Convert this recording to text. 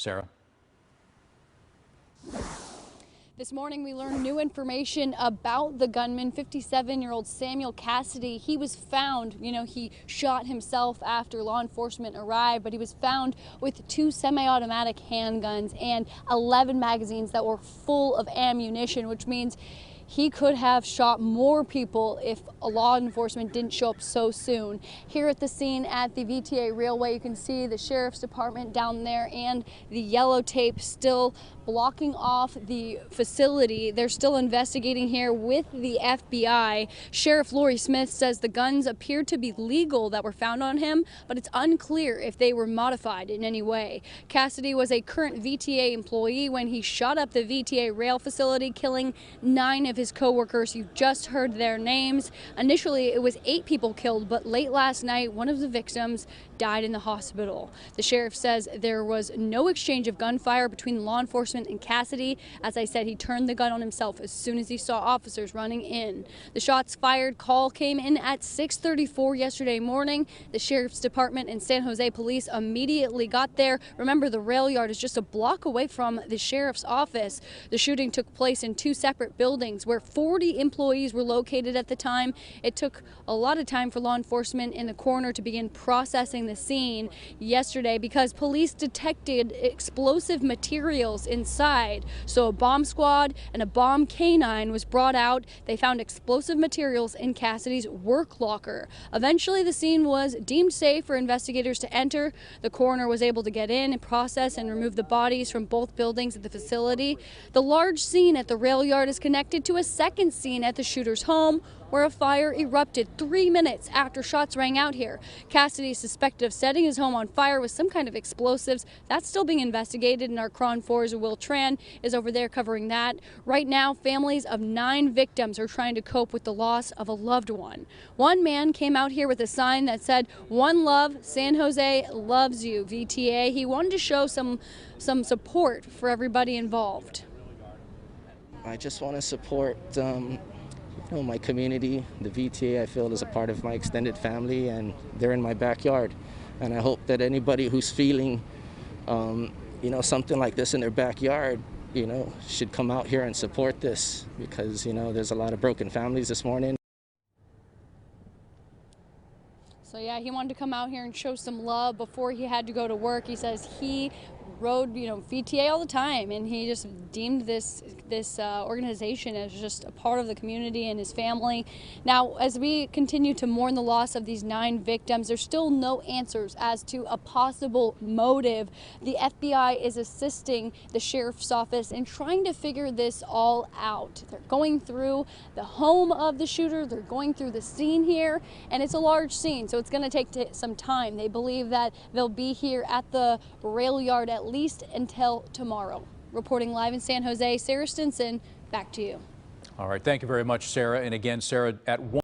Sarah. This morning, we learned new information about the gunman, 57-year-old Samuel Cassidy. He was found, he shot himself after law enforcement arrived, but he was found with 2 semi-automatic handguns and 11 magazines that were full of ammunition, which means he could have shot more people if law enforcement didn't show up so soon. Here at the scene at the VTA Railway, you can see the sheriff's department down there and the yellow tape still blocking off the facility. They're still investigating here with the FBI. Sheriff Lori Smith says the guns appear to be legal that were found on him, but it's unclear if they were modified in any way. Cassidy was a current VTA employee when he shot up the VTA rail facility, killing 9 of his co-workers. You just heard their names. Initially, it was 8 people killed, but late last night, one of the victims died in the hospital. The sheriff says there was no exchange of gunfire between law enforcement and Cassidy. As I said, he turned the gun on himself as soon as he saw officers running in. The shots fired call came in at 6:34 yesterday morning. The sheriff's department and San Jose police immediately got there. Remember, the rail yard is just a block away from the sheriff's office. The shooting took place in 2 separate buildings where 40 employees were located at the time. It took a lot of time for law enforcement and the coroner to begin processing the scene yesterday because police detected explosive materials inside. So a bomb squad and a bomb canine was brought out. They found explosive materials in Cassidy's work locker. Eventually, the scene was deemed safe for investigators to enter. The coroner was able to get in and process and remove the bodies from both buildings at the facility. The large scene at the rail yard is connected to a second scene at the shooter's home, where a fire erupted 3 minutes after shots rang out here. Cassidy is suspected of setting his home on fire with some kind of explosives. That's still being investigated, and our KRON 4's Will Tran is over there covering that. Right now, families of 9 victims are trying to cope with the loss of a loved one. One man came out here with a sign that said, "One love, San Jose loves you, VTA." He wanted to show some support for everybody involved. I just want to support my community. The VTA, I feel, is a part of my extended family, and they're in my backyard. And I hope that anybody who's feeling, something like this in their backyard, should come out here and support this, because, there's a lot of broken families this morning. So yeah, he wanted to come out here and show some love before he had to go to work. He says he rode, VTA all the time, and he just deemed this organization as just a part of the community and his family. Now, as we continue to mourn the loss of these 9 victims, there's still no answers as to a possible motive. The FBI is assisting the sheriff's office in trying to figure this all out. They're going through the home of the shooter, they're going through the scene here, and it's a large scene, so it's going to take some time. They believe that they'll be here at the rail yard at least until tomorrow. Reporting live in San Jose, Sara Stinson, back to you. All right, thank you very much, Sarah. And again, Sarah, at 1